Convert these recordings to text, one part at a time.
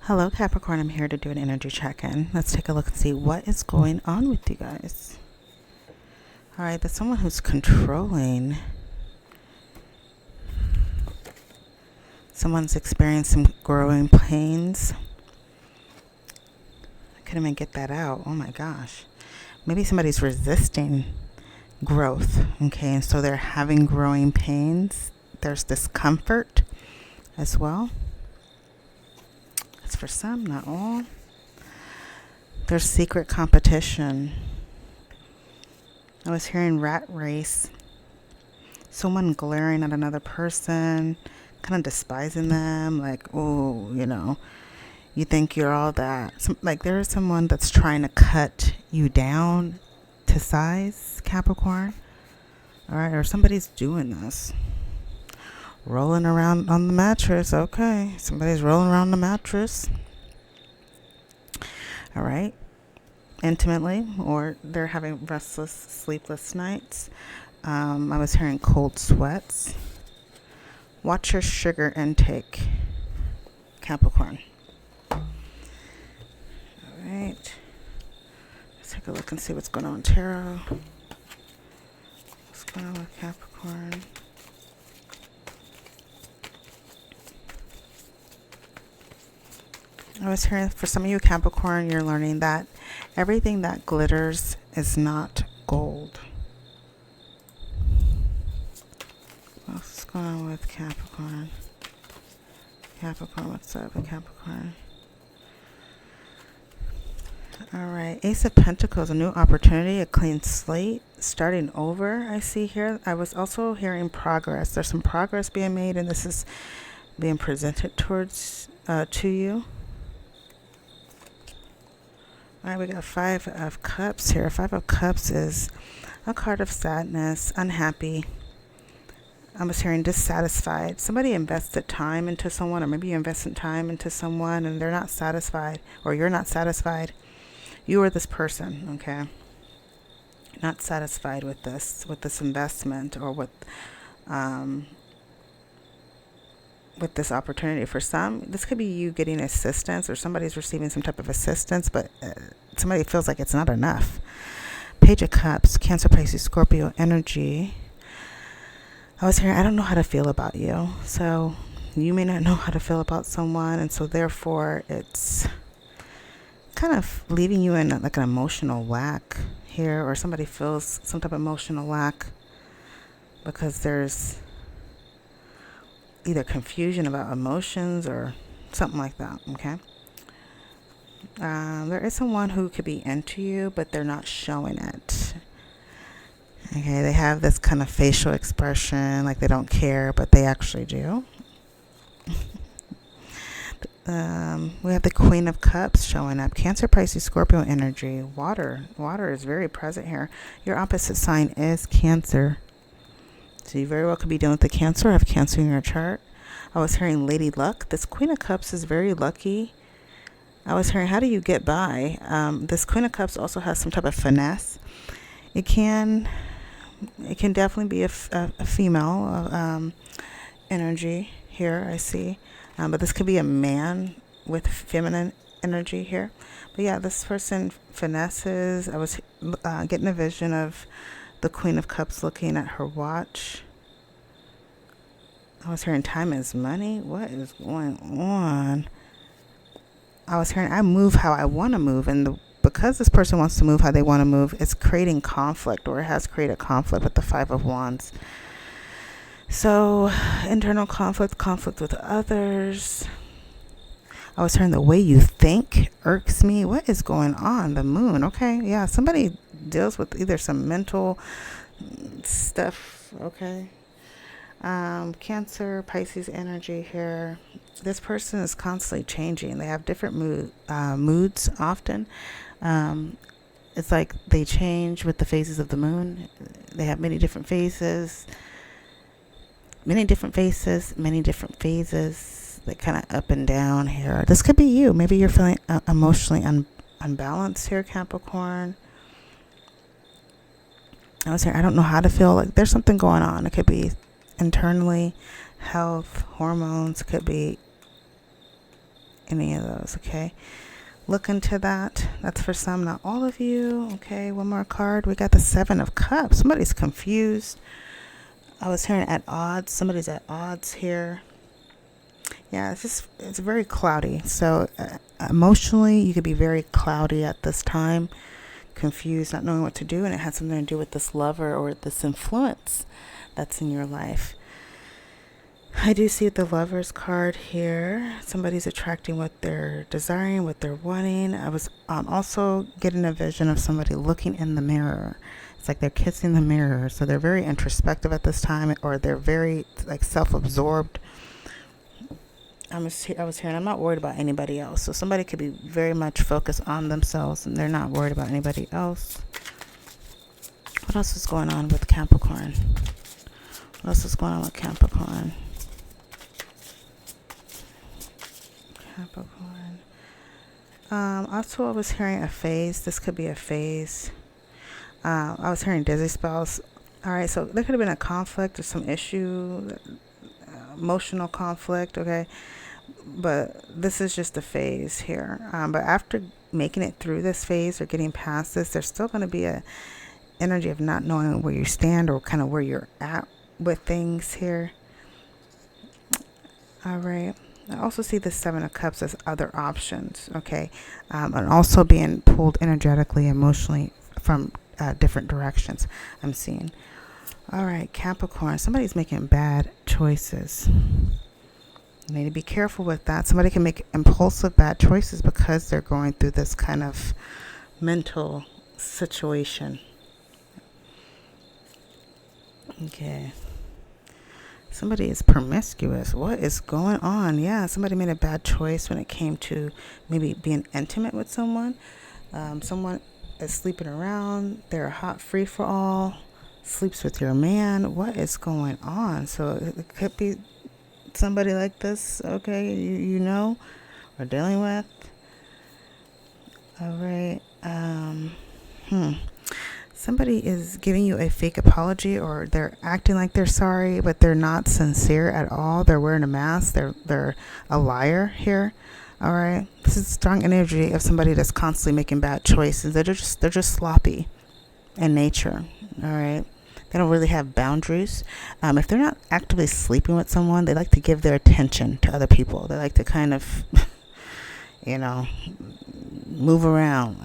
Hello, Capricorn. I'm here to do an energy check-in. Let's take a look and see what is going on with you guys. All right, there's someone who's controlling. Someone's experiencing growing pains. I couldn't even get that out. Oh my gosh. Maybe somebody's resisting growth. Okay, and so they're having growing pains. There's discomfort as well. It's for some, not all. There's secret competition. I was hearing rat race. Someone glaring at another person, kind of despising them, like, oh, you think you're all that. Like there is someone that's trying to cut you down to size, Capricorn. All right, or somebody's doing this. Rolling around on the mattress. Okay, somebody's rolling around the mattress. All right. Intimately, or they're having restless, sleepless nights. I was hearing cold sweats. Watch your sugar intake, Capricorn. All right. Let's take a look and see what's going on, Tarot. What's going on with Capricorn? I was hearing for some of you Capricorn, you're learning that everything that glitters is not gold. What's going on with Capricorn? Capricorn, what's up with Capricorn? All right, Ace of Pentacles, a new opportunity, a clean slate, starting over. I see here. I was also hearing progress. There's some progress being made, and this is being presented towards to you. All right, we got Five of Cups here. Five of Cups is a card of sadness, unhappy. I was hearing dissatisfied. Somebody invested time into someone, or maybe you invested time into someone and they're not satisfied, or you're not satisfied. You or this person, okay? Not satisfied with this investment, or with this opportunity. For some, this could be you getting assistance, or somebody's receiving some type of assistance, but somebody feels like it's not enough. Page of Cups, Cancer, Pisces, Scorpio energy. I was hearing, I don't know how to feel about you. So you may not know how to feel about someone, and so therefore it's kind of leaving you in like an emotional lack here, or somebody feels some type of emotional lack because there's either confusion about emotions or something like that, okay? There is someone who could be into you, but they're not showing it. Okay, they have this kind of facial expression, like they don't care, but they actually do. We have the Queen of Cups showing up. Cancer, Pisces, Scorpio energy. Water is very present here. Your opposite sign is Cancer. So you very well could be dealing with the Cancer, have Cancer in your chart. I was hearing Lady Luck. This Queen of Cups is very lucky. I was hearing, how do you get by? This Queen of Cups also has some type of finesse. It can definitely be a female energy here, I see. But this could be a man with feminine energy here. But yeah, this person finesses. I was getting a vision of the Queen of Cups looking at her watch. I was hearing time is money. What is going on? I was hearing I move how I want to move. And because this person wants to move how they want to move, it's creating conflict, or it has created conflict with the Five of Wands. So internal conflict with others. I was hearing the way you think irks me. What is going on? The moon. Okay. Yeah. Somebody deals with either some mental stuff. Okay. Cancer, Pisces energy here. This person is constantly changing. They have different moods often. It's like they change with the phases of the moon. They have many different phases. Many different phases. They kind of up and down here. This could be you. Maybe you're feeling emotionally unbalanced here, Capricorn. I was here. I don't know how to feel. Like there's something going on. It could be internally, health, hormones. Could be any of those, okay? Look into that. That's for some, not all of you. Okay, one more card. We got the Seven of Cups. Somebody's confused. I was hearing at odds. Somebody's at odds here. Yeah, it's very cloudy. So emotionally, you could be very cloudy at this time, confused, not knowing what to do, and it has something to do with this lover or this influence that's in your life. I do see the Lover's card here. Somebody's attracting what they're desiring, what they're wanting. I was also getting a vision of somebody looking in the mirror. It's like they're kissing the mirror. So they're very introspective at this time, or they're very like self-absorbed. I was hearing, I'm not worried about anybody else. So somebody could be very much focused on themselves and they're not worried about anybody else. What else is going on with Capricorn? What else is going on with Capricorn? Capricorn. Also, I was hearing a phase. This could be a phase. I was hearing dizzy spells. All right, so there could have been a conflict or some issue, emotional conflict, okay? But this is just a phase here. But after making it through this phase or getting past this, there's still going to be a energy of not knowing where you stand or kind of where you're at with things here. All right. I also see the Seven of Cups as other options, okay? And also being pulled energetically, emotionally from different directions, I'm seeing. All right, Capricorn. Somebody's making bad choices. You need to be careful with that. Somebody can make impulsive bad choices because they're going through this kind of mental situation. Okay. Somebody is promiscuous. What is going on? Yeah, somebody made a bad choice when it came to maybe being intimate with someone. Someone is sleeping around. They're a hot free-for-all. Sleeps with your man. What is going on? So it could be somebody like this, okay, you know, we're dealing with. All right. Somebody is giving you a fake apology, or they're acting like they're sorry, but they're not sincere at all. They're wearing a mask. They're a liar here. All right. This is strong energy of somebody that's constantly making bad choices. They're just sloppy in nature. All right. They don't really have boundaries. If they're not actively sleeping with someone, they like to give their attention to other people. They like to kind of, move around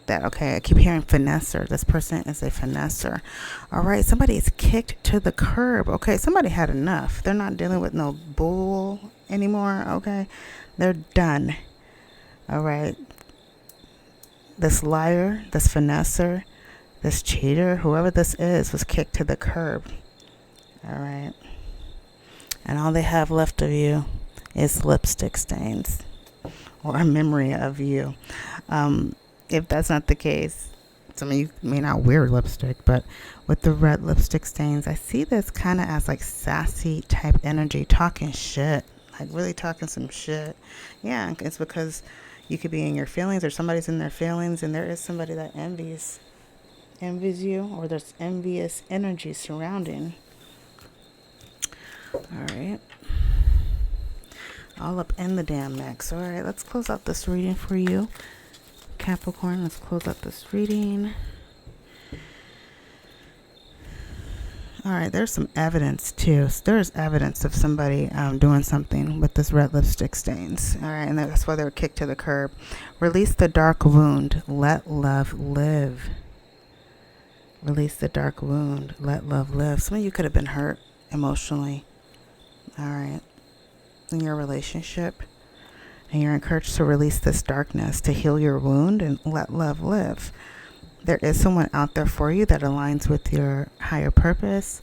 that. Okay, I keep hearing finesser. This person is a finesser. All right, somebody is kicked to the curb. Okay, somebody had enough. They're not dealing with no bull anymore. Okay, they're done. All right, this liar, this finesser, this cheater, whoever this is, was kicked to the curb. All right, and all they have left of you is lipstick stains or a memory of you. If that's not the case, some of you may not wear lipstick, but with the red lipstick stains, I see this kind of as like sassy type energy, talking shit, like really talking some shit. Yeah, it's because you could be in your feelings or somebody's in their feelings, and there is somebody that envies you, or there's envious energy surrounding. All right. All up in the damn mix. All right, let's close out this reading for you, Capricorn. Let's close out this reading. All right, there's some evidence too. There's evidence of somebody doing something with this red lipstick stains. All right, and that's why they were kicked to the curb. Release the dark wound. Let love live. Release the dark wound. Let love live. Some of you could have been hurt emotionally. All right. In your relationship, and you're encouraged to release this darkness, to heal your wound and let love live. There is someone out there for you that aligns with your higher purpose,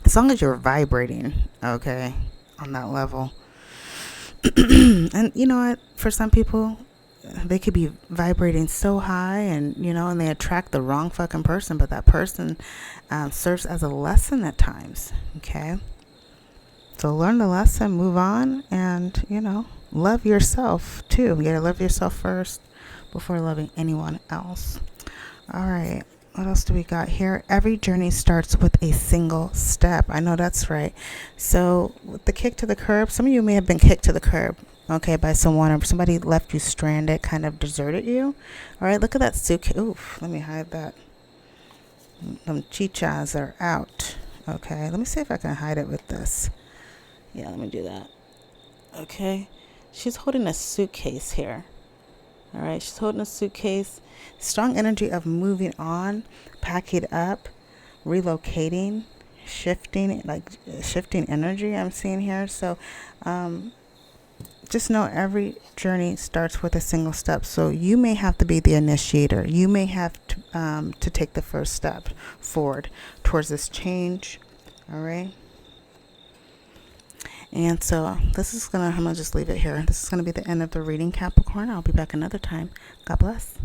as long as you're vibrating, okay, on that level. And you know what, for some people, they could be vibrating so high and and they attract the wrong fucking person, but that person serves as a lesson at times. Okay, so learn the lesson, move on, and, love yourself too. You gotta love yourself first before loving anyone else. All right. What else do we got here? Every journey starts with a single step. I know that's right. So with the kick to the curb, some of you may have been kicked to the curb okay, by someone, or somebody left you stranded, kind of deserted you. All right, look at that suitcase. Oof, let me hide that. Them chichas are out. Okay, let me see if I can hide it with this. Yeah, let me do that. Okay, she's holding a suitcase here. All right, she's holding a suitcase. Strong energy of moving on, packing up, relocating, shifting, like shifting energy I'm seeing here. So just know every journey starts with a single step. So you may have to be the initiator. You may have to take the first step forward towards this change. All right. And so this is I'm gonna just leave it here. This is gonna be the end of the reading, Capricorn. I'll be back another time. God bless.